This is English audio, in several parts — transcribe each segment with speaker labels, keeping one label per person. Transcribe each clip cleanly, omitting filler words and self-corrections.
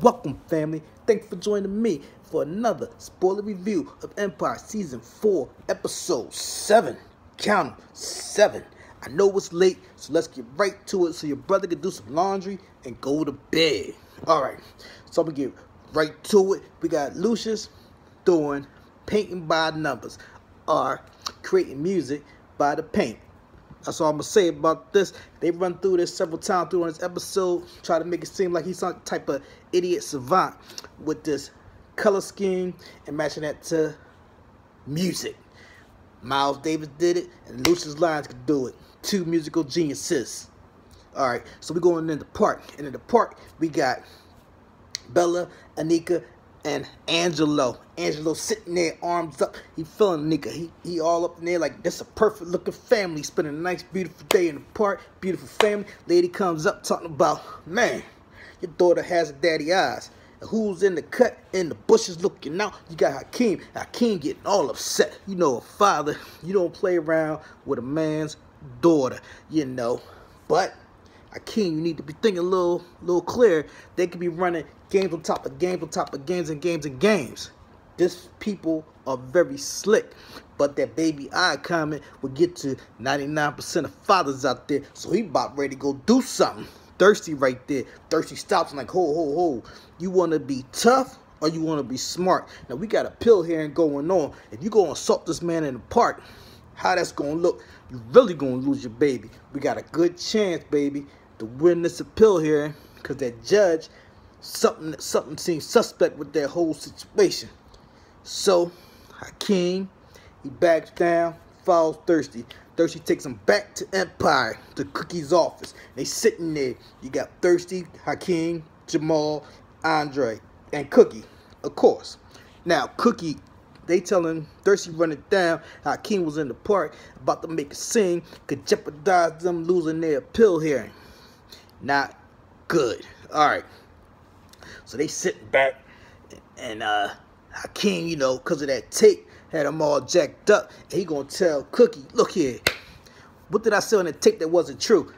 Speaker 1: Welcome, family. Thanks for joining me for another spoiler review of Empire Season 4, Episode 7. Count 'em, 7. I know it's late, so let's get right to it so your brother can do some laundry and go to bed. Alright, so I'm going to get right to it. We got Lucius doing painting by numbers, or creating music by the paint. That's all I'm going to say about this. They run through this several times through this episode, try to make it seem like he's some type of idiot savant with this color scheme and matching that to music. Miles Davis did it, and Lucius Lyons could do it. Two musical geniuses. Alright, so we're going in the park. And in the park, we got Bella, Anika, and Angelo. Angelo sitting there, arms up. He feeling Anika. He all up in there like this a perfect looking family. Spending a nice, beautiful day in the park. Beautiful family. Lady comes up talking about, man, your daughter has daddy eyes. And who's in the cut, in the bushes looking out? You got Hakeem. Hakeem getting all upset. You know, a father, you don't play around with a man's daughter, you know. But Hakeem, you need to be thinking a little clear. They could be running games on top of games on top of games and games and games. These people are very slick. But that baby eye comment will get to 99% of fathers out there. So he about ready to go do something. Thirsty right there. Thirsty stops and like, ho. You want to be tough or you want to be smart? Now, we got a pill here and going on. If you go assault this man in the park, how that's going to look, you really going to lose your baby. We got a good chance, baby, to win this appeal here, because that judge, something seems suspect with that whole situation. So Hakeem, he backs down, follows Thirsty. Thirsty takes him back to Empire, to Cookie's office. They sitting there. You got Thirsty, Hakeem, Jamal, Andre, and Cookie, of course. Now Cookie, they telling Thirsty run it down. Hakeem was in the park about to make a scene, could jeopardize them losing their appeal hearing. Not good. Alright. So they sitting back, and Hakeem, you know, because of that tape, had him all jacked up. And he gonna tell Cookie, look here, what did I say on the tape that wasn't true?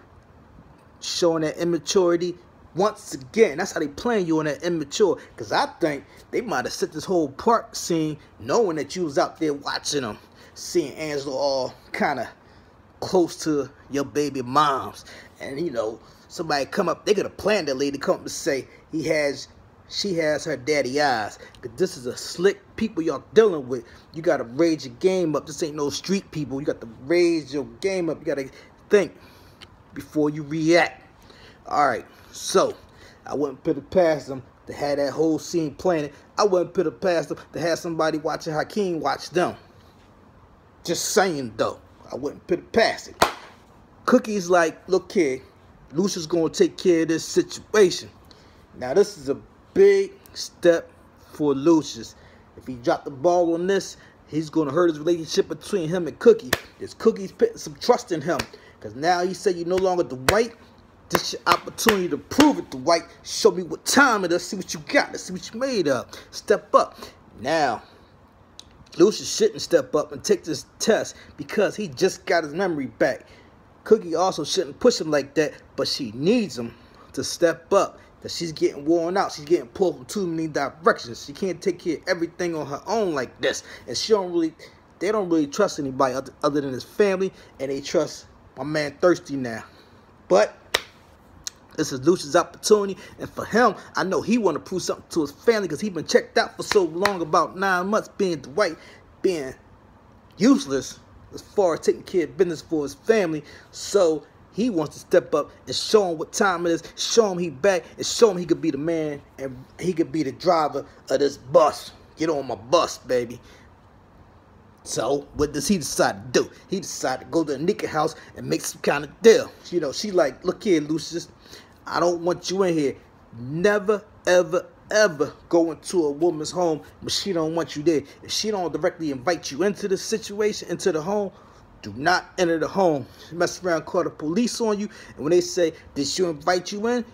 Speaker 1: Showing that immaturity once again. That's how they playing you on that immature. Because I think they might have set this whole park scene knowing that you was out there watching them, seeing Angelo all kind of close to your baby moms. And, you know, somebody come up, they could have planned that lady come up and say she has her daddy eyes. Because this is a slick people y'all dealing with. You got to raise your game up. This ain't no street people. You got to raise your game up. You got to think before you react. Alright, so I wouldn't put it past them to have that whole scene planted. I wouldn't put it past them to have somebody watching Hakeem watch them. Just saying, though. I wouldn't put it past it. Cookie's like, look here, Lucius going to take care of this situation. Now, this is a big step for Lucius. If he dropped the ball on this, he's going to hurt his relationship between him and Cookie. This Cookie's putting some trust in him. Because now he said you're no longer the white. This your opportunity to prove it, the white. Show me what time it is. See what you got. Let's see what you made of. Step up. Now, Lucius shouldn't step up and take this test because he just got his memory back. Cookie also shouldn't push him like that, but she needs him to step up because she's getting worn out. She's getting pulled from too many directions. She can't take care of everything on her own like this. And they don't really trust anybody other than his family, and they trust my man Thirsty now. But this is Lucius' opportunity, and for him, I know he want to prove something to his family because he's been checked out for so long, about 9 months, being Dwight, being useless as far as taking care of business for his family. So he wants to step up and show him what time it is, show him he back, and show him he could be the man and he could be the driver of this bus. Get on my bus, baby. So, what does he decide to do? He decided to go to Anika's house and make some kind of deal. You know, she like, look here, Lucius, I don't want you in here. Never, ever, ever go into a woman's home when she don't want you there. If she don't directly invite you into the situation, into the home, do not enter the home. Mess around, call the police on you, and when they say, did she invite you in?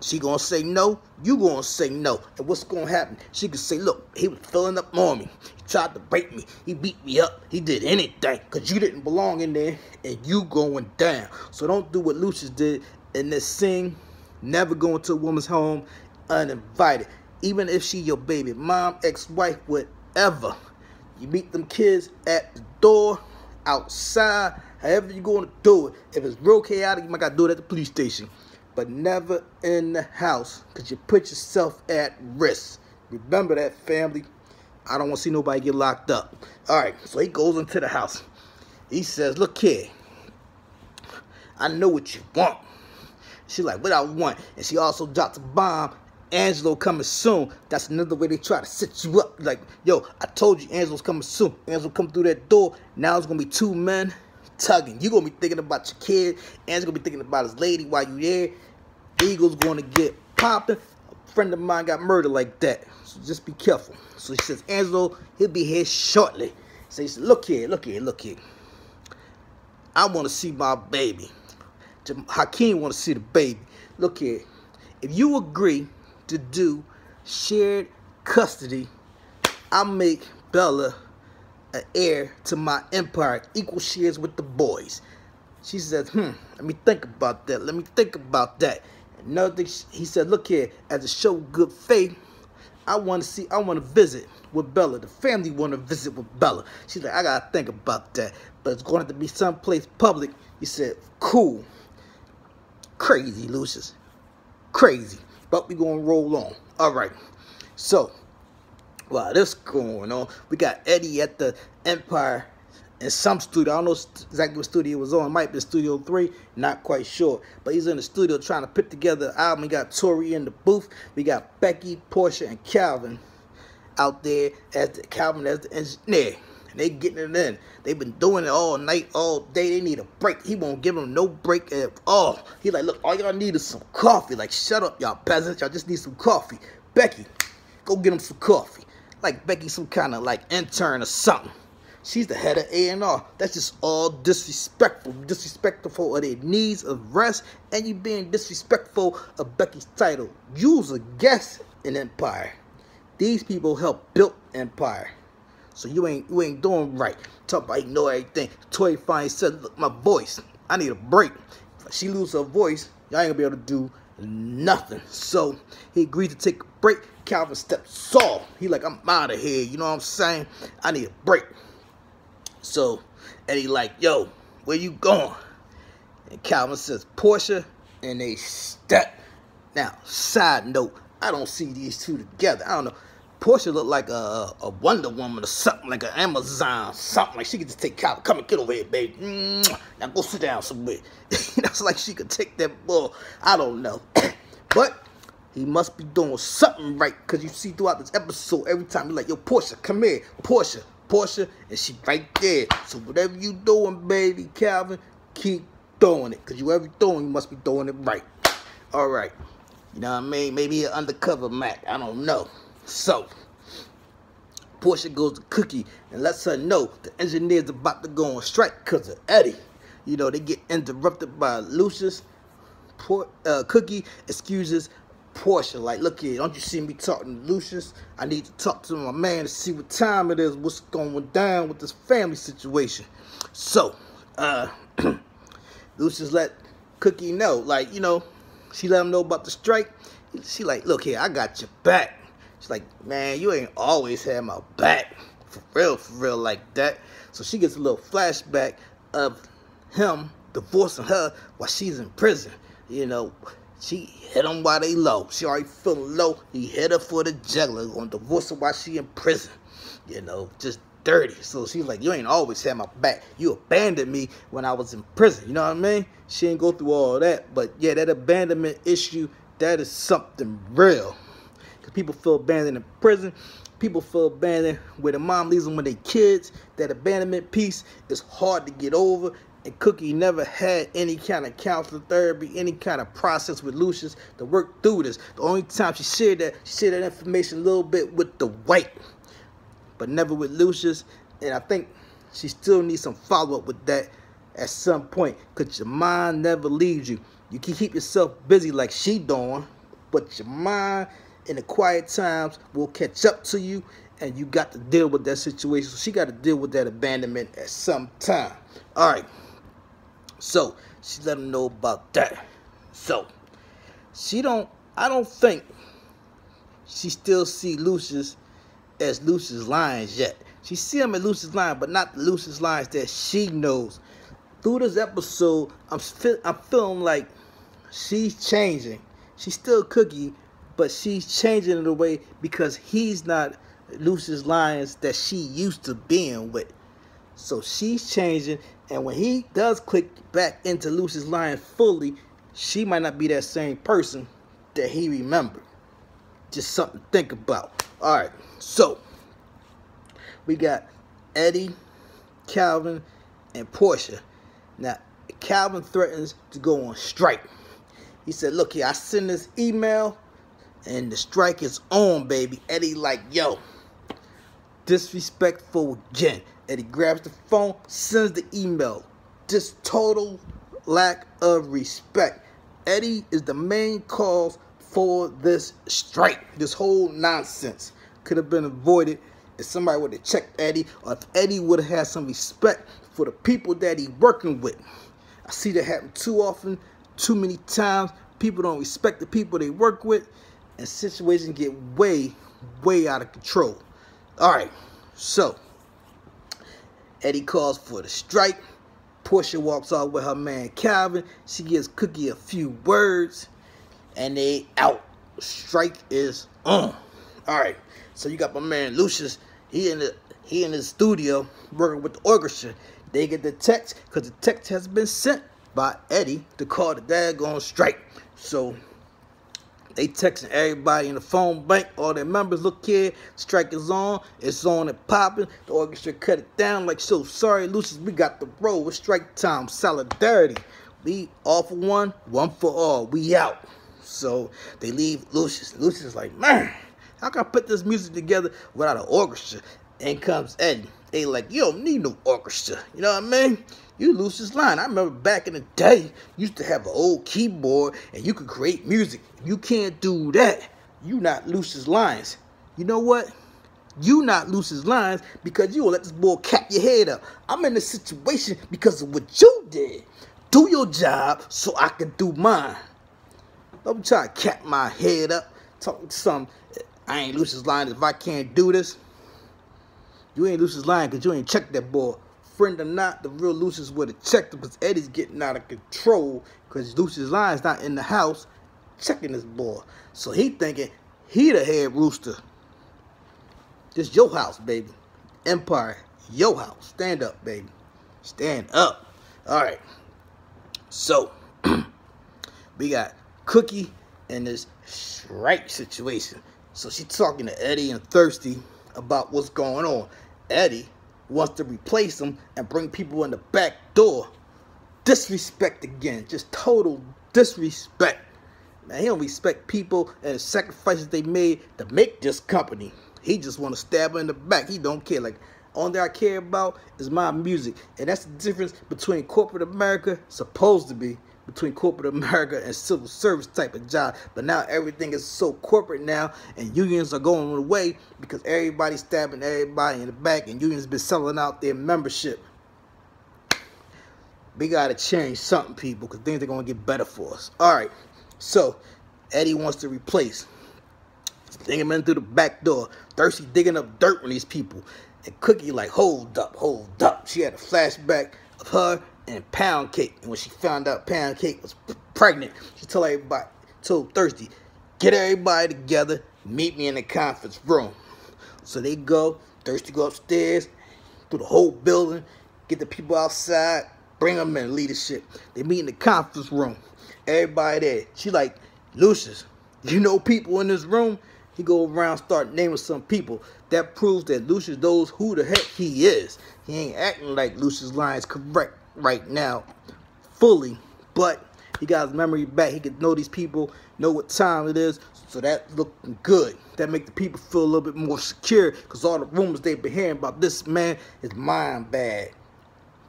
Speaker 1: She gonna say no, you gonna say no. And what's gonna happen? She could say, look, he was filling up on me. He tried to break me. He beat me up. He did anything because you didn't belong in there and you going down. So don't do what Lucius did in this scene. Never go into a woman's home uninvited. Even if she your baby mom, ex-wife, whatever. You meet them kids at the door, outside, however you going to do it. If it's real chaotic, you might got to do it at the police station. But never in the house, because you put yourself at risk. Remember that, family. I don't want to see nobody get locked up. All right, so he goes into the house. He says, look here, I know what you want. She's like, what I want? And she also drops a bomb. Angelo coming soon. That's another way they try to set you up. Like, yo, I told you Angelo's coming soon. Angelo come through that door. Now it's going to be two men tugging. You're going to be thinking about your kid. Angelo's going to be thinking about his lady while you there. Eagle's going to get popping. A friend of mine got murdered like that. So just be careful. So he says, Angelo, he'll be here shortly. So he said, look here. I want to see my baby. Hakeem want to see the baby. Look here. If you agree to do shared custody, I'll make Bella an heir to my empire, equal shares with the boys. She says, let me think about that. Another thing, he said, look here, as a show of good faith, I want to visit with Bella. The family want to visit with Bella. She's like, I got to think about that. But it's going to have to be someplace public. He said, cool. Crazy, Lucius. Crazy. But we going to roll on. All right. So, while this going on, we got Eddie at the Empire in some studio. I don't know exactly what studio it was on. It might be Studio 3. Not quite sure. But he's in the studio trying to put together an album. We got Tori in the booth. We got Becky, Portia, and Calvin out there as the engineer. And they getting it in. They've been doing it all night, all day. They need a break. He won't give them no break at all. He like, look, all y'all need is some coffee. Like, shut up, y'all peasants. Y'all just need some coffee. Becky, go get them some coffee. Like Becky some kind of like intern or something. She's the head of A&R. That's just all disrespectful. Disrespectful of their needs of rest, and you being disrespectful of Becky's title. You's a guest in Empire. These people helped build Empire. So you ain't doing right. Talk about you know everything. Toy finally said, look, my voice, I need a break. If she lose her voice, y'all ain't gonna be able to do nothing. So he agreed to take a break. Calvin steps off. He like, I'm out of here. You know what I'm saying? I need a break. So Eddie like, yo, where you going? And Calvin says, Portia, and they step. Now, side note, I don't see these two together. I don't know. Portia looked like a Wonder Woman or something, like an Amazon, something like she could just take Calvin. Come and get over here, baby. Now go sit down somewhere. That's like she could take that bull. I don't know. But he must be doing something right, because you see throughout this episode, every time you're like, yo, Portia, come here. Portia, and she right there. So whatever you doing, baby, Calvin, keep doing it. Because whatever you're doing, you must be doing it right. All right. You know what I mean? Maybe an undercover Mac. I don't know. So, Portia goes to Cookie and lets her know the engineer's about to go on strike because of Eddie. You know, they get interrupted by Lucius. Cookie excuses Portia. Like, look here, don't you see me talking to Lucius? I need to talk to my man to see what time it is, what's going down with this family situation. So, Lucius let Cookie know, like, you know, she let him know about the strike. She like, look here, I got your back. She's like, man, you ain't always had my back. For real, like that. So she gets a little flashback of him divorcing her while she's in prison. You know, she hit him while they low. She already feeling low. He hit her for the juggler. Gonna divorce her while she in prison. You know, just dirty. So she's like, you ain't always had my back. You abandoned me when I was in prison. You know what I mean? She ain't go through all that. But yeah, that abandonment issue, that is something real. People feel abandoned in prison. People feel abandoned where the mom leaves them with their kids. That abandonment piece is hard to get over. And Cookie never had any kind of counseling therapy, any kind of process with Lucius to work through this. The only time she shared that information a little bit with the white, but never with Lucius. And I think she still needs some follow-up with that at some point, because your mind never leaves you. You can keep yourself busy like she doing, but your mind in the quiet times will catch up to you, and you got to deal with that situation. So she got to deal with that abandonment at some time. All right. So she let him know about that. So I don't think she still see Lucius as Lucius Lyons yet. She see him as Lucius Lyons, but not the Lucius Lyons that she knows. Through this episode, I'm feeling like she's changing. She's still Cookie, but she's changing in a way because he's not Lucius Lyons that she used to being with. So she's changing, and when he does click back into Lucius Lyons fully, she might not be that same person that he remembered. Just something to think about. Alright, so we got Eddie, Calvin, and Portia. Now, Calvin threatens to go on strike. He said, look here, I send this email, and the strike is on, baby. Eddie like, yo, disrespectful again. Eddie grabs the phone, sends the email. Just total lack of respect. Eddie is the main cause for this strike. This whole nonsense could have been avoided if somebody would have checked Eddie, or if Eddie would have had some respect for the people that he's working with. I see that happen too often, too many times. People don't respect the people they work with, and situations get way, way out of control. All right, so Eddie calls for the strike. Portia walks off with her man Calvin. She gives Cookie a few words, and they out. Strike is on. All right, so you got my man Lucius. He in the studio working with the orchestra. They get the text because the text has been sent by Eddie to call the daggone strike. So they texting everybody in the phone bank, all their members, look here, strike is on, it's on and popping. The orchestra cut it down like, so sorry, Lucius, we got the roll. It's strike time, solidarity. We all for one for all. We out. So they leave Lucius. Lucius is like, man, how can I put this music together without an orchestra? And comes Eddie. They like, you don't need no orchestra. You know what I mean? You Lucius Lyons. I remember back in the day, you used to have an old keyboard and you could create music. If you can't do that, you not Lucius Lyons. You know what? You not Lucius Lyons because you will let this boy cap your head up. I'm in this situation because of what you did. Do your job so I can do mine. Don't try to cap my head up. Talking some, I ain't Lucius Lyons if I can't do this. You ain't Lucius Lyons because you ain't checked that boy. Friend or not, the real Lucius would have checked him because Eddie's getting out of control because Lucius Lyons not in the house checking this boy. So he thinking he the head rooster. This your house, baby. Empire, your house. Stand up, baby. Stand up. All right. So we got Cookie in this strike situation. So she talking to Eddie and Thirsty about what's going on. Eddie wants to replace him and bring people in the back door. Disrespect again. Just total disrespect. Man, he don't respect people and the sacrifices they made to make this company. He just want to stab her in the back. He don't care. Like, all that I care about is my music. And that's the difference between corporate America, supposed to be, between corporate America and civil service type of job. But now everything is so corporate now, and unions are going away because everybody's stabbing everybody in the back, and unions been selling out their membership. We got to change something, people, because things are going to get better for us. All right, so Eddie wants to replace. Bring him in through the back door. Thirsty digging up dirt on these people. And Cookie like, hold up, hold up. She had a flashback of her and Pound Cake. And when she found out Pound Cake was pregnant, she told Thirsty, get everybody together, meet me in the conference room. So they go, Thirsty go upstairs, through the whole building, get the people outside, bring them in leadership. They meet in the conference room. Everybody there. She like, Lucius, you know people in this room? He go around, start naming some people. That proves that Lucius knows who the heck he is. He ain't acting like Lucius Lyons correct right now, fully, but he got his memory back. He could know these people, know what time it is, so that looking good. That make the people feel a little bit more secure, because all the rumors they've been hearing about this man, his mind bad.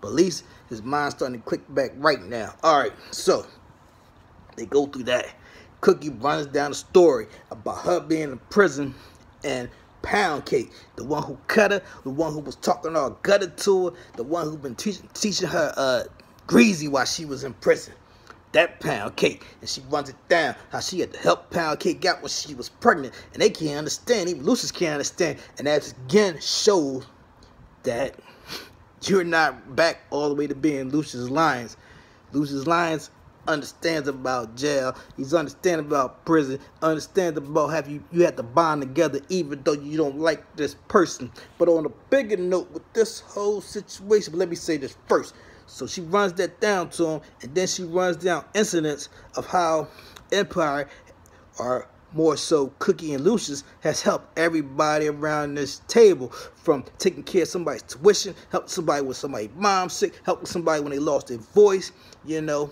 Speaker 1: But at least his mind's starting to click back right now. All right, so they go through that. Cookie runs down the story about her being in prison and Pound Cake, the one who cut her, the one who was talking all gutted to her, the one who been teaching her greasy while she was in prison. that pound cake, and she runs it down how she had to help pound cake out when she was pregnant, and they can't understand, even Lucius can't understand, and that again shows that you're not back all the way to being Lucius Lyons. Lucius Lyons understands about jail. He's understanding about prison. Understands about how you have to bond together even though you don't like this person. But on a bigger note with this whole situation, but let me say this first. So she runs that down to him, and then she runs down incidents of how Empire, or more so Cookie and Lucius, has helped everybody around this table, from taking care of somebody's tuition, helping somebody when somebody's mom sick, helping somebody when they lost their voice, you know,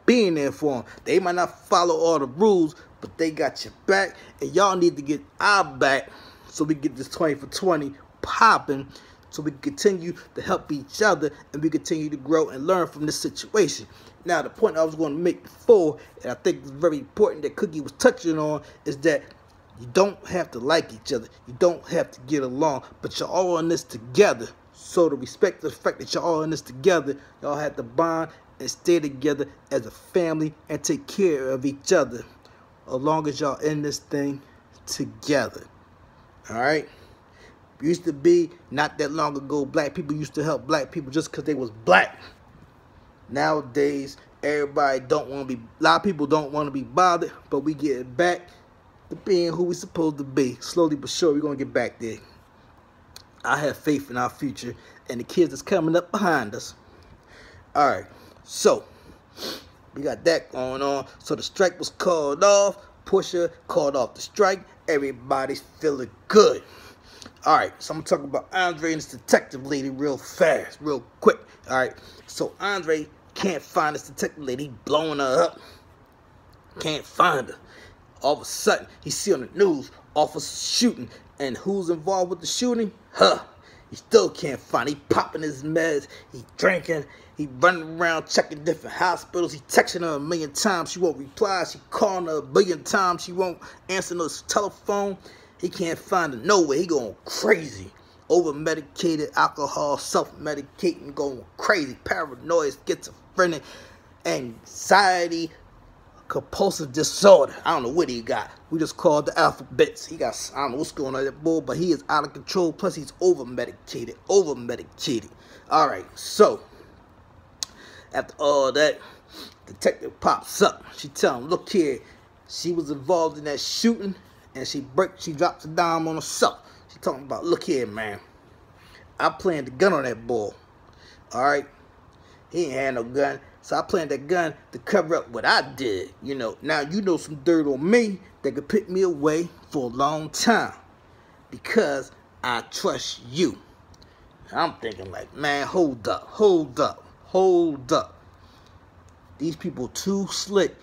Speaker 1: being there for them. They might not follow all the rules, but they got your back, and y'all need to get our back so we get this 20 for 20 popping, so we can continue to help each other and we continue to grow and learn from this situation. Now, the point I was going to make before, and I think it's very important that Cookie was touching on, is that you don't have to like each other. You don't have to get along, but you're all in this together. So to respect the fact that you're all in this together, y'all have to bond and stay together as a family and take care of each other as long as y'all in this thing together. All right? Used to be, not that long ago, black people used to help black people just because they was black. Nowadays, everybody don't want to be, a lot of people don't want to be bothered, but we get back to being who we supposed to be. Slowly but surely, we're going to get back there. I have faith in our future and the kids that's coming up behind us. All right, so we got that going on. So the strike was called off. Pusha called off the strike. Everybody's feeling good. All right, so I'm going to talk about Andre and this detective lady real fast, real quick. All right, so Andre can't find this detective lady. He blowing her up. Can't find her. All of a sudden, he see on the news, officers shooting. And who's involved with the shooting? Her. He still can't find her. He popping his meds. He drinking. He running around checking different hospitals. He texting her a million times. She won't reply. She calling her a billion times. She won't answer no telephone. He can't find her nowhere. He going crazy. Over-medicated, alcohol, self-medicating, going crazy. Paranoid, schizophrenic, anxiety, compulsive disorder. I don't know what he got. We just called the alphabets. He got, I don't know what's going on with that boy, but he is out of control. Plus, he's over-medicated. Over-medicated. All right, so after all that, detective pops up. She tell him, look here, she was involved in that shooting, and she drops a dime on herself. She talking about, look here, man, I planted the gun on that boy. All right, he ain't had no gun, so I planted that gun to cover up what I did. You know, now you know some dirt on me that could put me away for a long time because I trust you. I'm thinking like, man, hold up. These people too slick.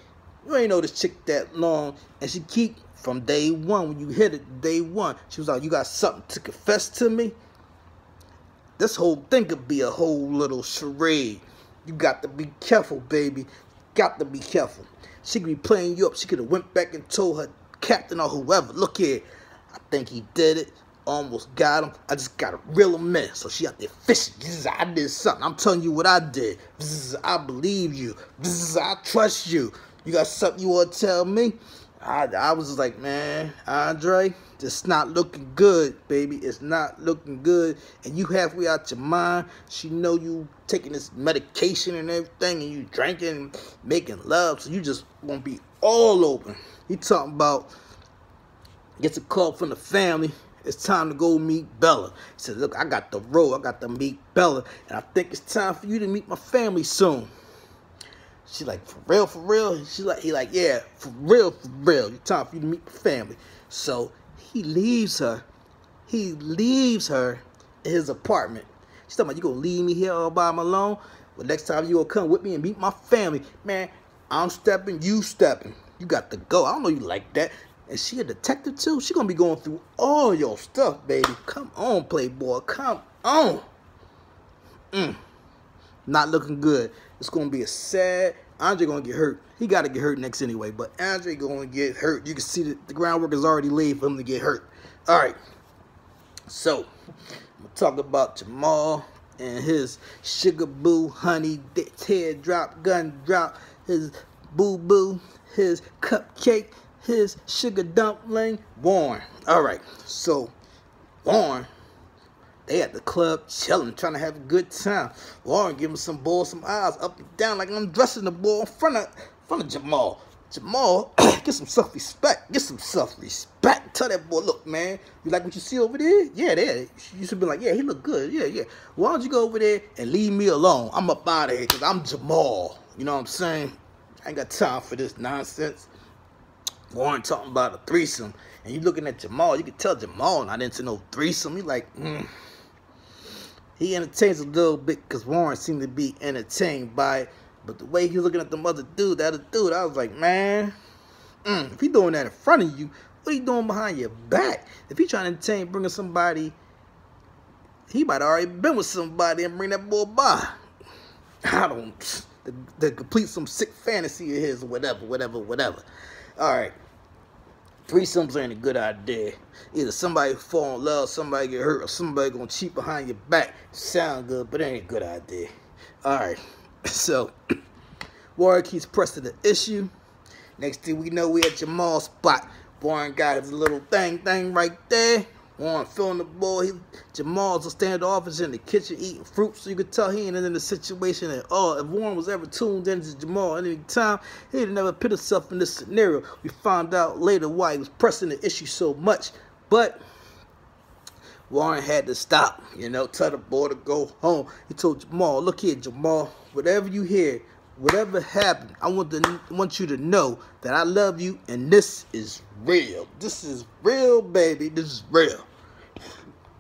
Speaker 1: You ain't know this chick that long, and she keep, from day one, when you hit it, day one, she was like, you got something to confess to me? This whole thing could be a whole little charade. You got to be careful, baby. Got to be careful. She could be playing you up. She could have went back and told her captain or whoever, look here, I think he did it. Almost got him. I just got to reel him in. So she out there fishing. I did something. I'm telling you what I did. I believe you. I trust you. You got something you want to tell me? I was just like, man, Andre, it's not looking good, baby. It's not looking good. And you halfway out your mind. She know you taking this medication and everything, and you drinking and making love. So you just want to be all open. He talking about, gets a call from the family. It's time to go meet Bella. He said, look, I got the road. I got to meet Bella. And I think it's time for you to meet my family soon. She like, for real, for real? He like, yeah, for real, for real. It's time for you to meet my family. So he leaves her. He leaves her in his apartment. She's talking about, you gonna leave me here all by my alone? Well, next time you gonna come with me and meet my family. Man, I'm stepping, you stepping. You got to go. I don't know you like that. And she a detective too? She gonna be going through all your stuff, baby. Come on, Playboy. Come on. Not looking good. It's gonna be a sad. Andre gonna get hurt. He gotta get hurt next anyway, but Andre gonna get hurt. You can see that the groundwork is already laid for him to get hurt. All right. So I'm gonna talk about Jamal and his sugar boo honey teardrop gun drop. His boo-boo, his cupcake, his sugar dumpling, Warren. All right, so Warren, they at the club chilling, trying to have a good time. Warren giving some boy some eyes up and down like I'm dressing the boy in front of Jamal. Jamal, get some self-respect. Get some self-respect. Tell that boy, look, man, you like what you see over there? Yeah, there. You should be like, yeah, he look good. Yeah, yeah. Why don't you go over there and leave me alone? I'm up out of here because I'm Jamal. You know what I'm saying? I ain't got time for this nonsense. Warren talking about a threesome, and you looking at Jamal, you can tell Jamal not into no threesome. He like, He entertains a little bit because Warren seemed to be entertained by it. But the way he was looking at the other dude, I was like, man, if he doing that in front of you, what he doing behind your back? If he trying to entertain bringing somebody, he might have already been with somebody and bring that boy by. I don't, to complete some sick fantasy of his or whatever. All right. Threesomes ain't a good idea. Either somebody fall in love, somebody get hurt, or somebody gonna cheat behind your back. Sound good, but it ain't a good idea. All right. So, Warren keeps pressing the issue. Next thing we know, we at Jamal's spot. Warren got his little thing right there. Warren filling the ball. Jamal's a standoffish in the kitchen eating fruit, so you could tell he ain't in the situation at all. If Warren was ever tuned into Jamal at any time, he'd never put himself in this scenario. We found out later why he was pressing the issue so much, but Warren had to stop, tell the boy to go home. He told Jamal, look here, Jamal, whatever you hear, whatever happened, I want you to know that I love you and this is real. This is real, baby. This is real.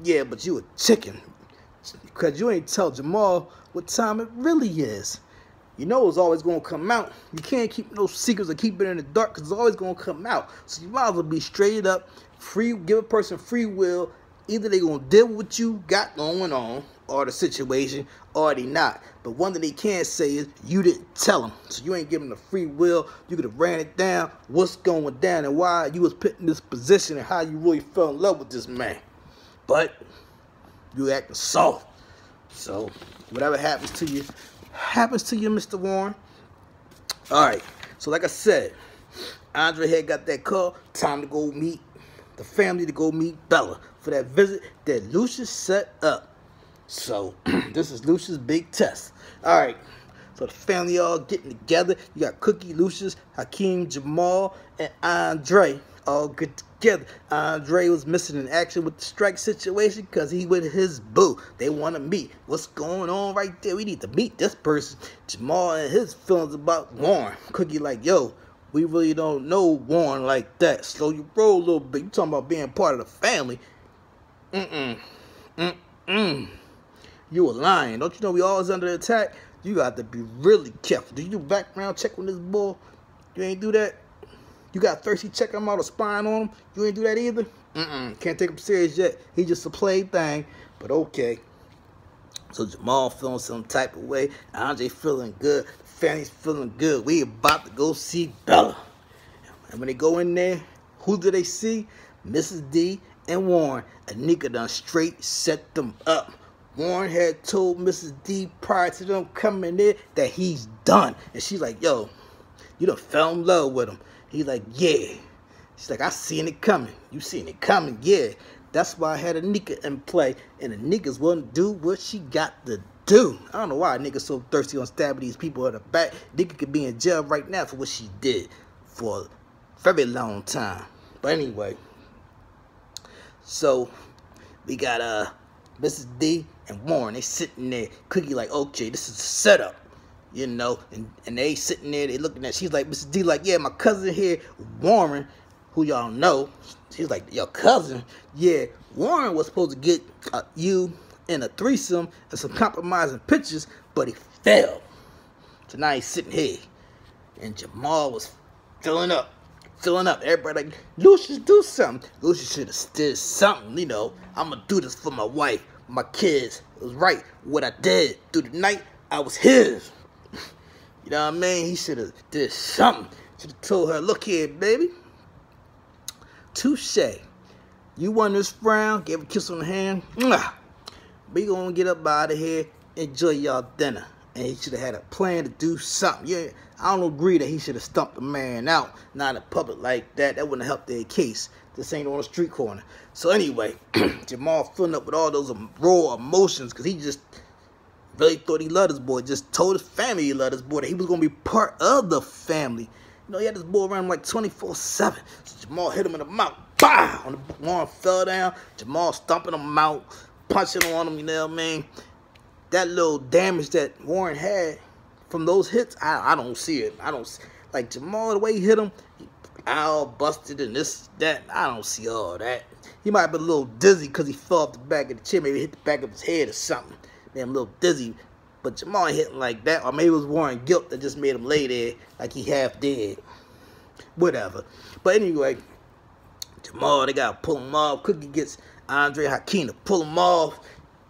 Speaker 1: Yeah, but you a chicken because you ain't tell Jamal what time it really is. You know it's always going to come out. You can't keep no secrets or keep it in the dark because it's always going to come out. So you might as well be straight up, give a person free will. Either they going to deal with what you got going on or the situation, or they not. But one thing they can't say is you didn't tell them. So you ain't giving them the free will. You could have ran it down, what's going down, and why you was put in this position and how you really fell in love with this man. But you acting soft. So whatever happens to you, Mr. Warren. All right. So like I said, Andre had got that call. Time to go meet the family, to go meet Bella for that visit that Lucius set up. So this is Lucius' big test. All right. So the family all getting together. You got Cookie, Lucius, Hakeem, Jamal, and Andre all get together. Andre was missing in action with the strike situation because he with his boo. They want to meet. What's going on right there? We need to meet this person. Jamal and his feelings about Warren. Cookie like, yo, we really don't know Warren like that. Slow your roll a little bit. You talking about being part of the family. You a lying. Don't you know we always under attack? You got to be really careful. Do you do background check on this boy? You ain't do that? You got thirsty check him out or spying on him? You ain't do that either? Can't take him serious yet. He just a plaything. But okay. So Jamal feeling some type of way. Andre feeling good. The family's feeling good. We about to go see Bella. And when they go in there, who do they see? Mrs. D and Warren. Anika done straight set them up. Warren had told Mrs. D prior to them coming in that he's done. And she's like, yo, you done fell in love with him. He's like, yeah. She's like, I seen it coming. You seen it coming, yeah. That's why I had Anika in play. And the niggas wouldn't do what she got to do. I don't know why a nigga so thirsty on stabbing these people in the back. Nigga could be in jail right now for what she did for a very long time. But anyway. So, we got Mrs. D and Warren. They sitting there. Cookie like, okay, this is a setup. And they sitting there, they looking at, she's like, Mrs. D like, yeah, my cousin here, Warren, who y'all know, she's like, your cousin? Yeah, Warren was supposed to get you in a threesome and some compromising pictures, but he failed. So now he's sitting here. And Jamal was filling up. Everybody like, Lucius, do something. Lucius should have did something, I'm going to do this for my wife, my kids. It was right. What I did through the night, I was his. You know what I mean? He should have did something. Should have told her, look here, baby. Touche. You won this round. Gave a kiss on the hand. Mwah. We gonna get up out of here. Enjoy y'all dinner. and he should have had a plan to do something. Yeah, I don't agree that he should have stumped the man out, not in public like that. That wouldn't have helped their case. This ain't on a street corner. So anyway, Jamal filling up with all those raw emotions because he just really thought he loved his boy. Just told his family he loved his boy, that he was going to be part of the family. You know, he had this boy around him like 24/7. So Jamal hit him in the mouth. Bah! On the Warren fell down. Jamal stomping him out, punching on him, you know what I mean? That little damage that Warren had from those hits, I don't see it. I don't see, like Jamal, the way he hit him, all busted and this, that. I don't see all that. He might have been a little dizzy because he fell off the back of the chair. Maybe hit the back of his head or something. Made him a little dizzy. But Jamal ain't hitting like that. Or maybe it was Warren guilt that just made him lay there like he half dead. Whatever. But anyway, Jamal, they got to pull him off. Cookie gets Andre Hakeem to pull him off.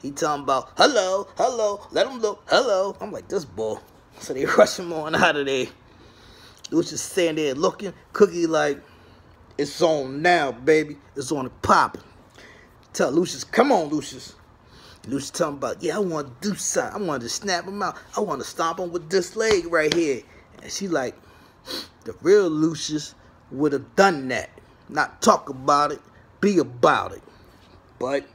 Speaker 1: He talking about, hello, hello, let him look, hello. I'm like, this boy. So they rush him on out of there. Lucius standing there looking. Cookie like, it's on now, baby. It's on and popping. Tell Lucius, come on, Lucius. Lucius talking about, yeah, I want to do something. I want to snap him out. I want to stomp him with this leg right here. And she like, the real Lucius would have done that. Not talk about it, be about it. But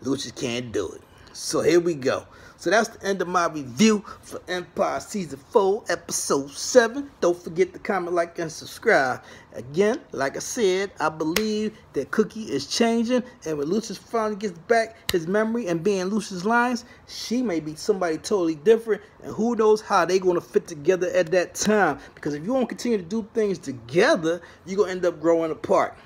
Speaker 1: Lucius can't do it. So here we go. So that's the end of my review for Empire Season 4, Episode 7. Don't forget to comment, like, and subscribe. Again, like I said, I believe that Cookie is changing. And when Lucius finally gets back his memory and being Lucius Lyons, she may be somebody totally different. And who knows how they're going to fit together at that time. Because if you won't continue to do things together, you're going to end up growing apart.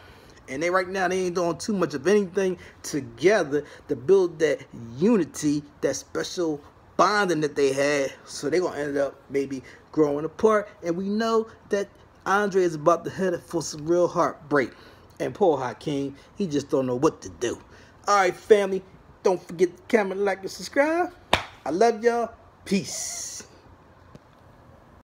Speaker 1: And right now, they ain't doing too much of anything together to build that unity, that special bonding that they had. So they're going to end up maybe growing apart. And we know that Andre is about to head for some real heartbreak. And poor Hakeem, he just don't know what to do. All right, family, don't forget to comment, like, and subscribe. I love y'all. Peace.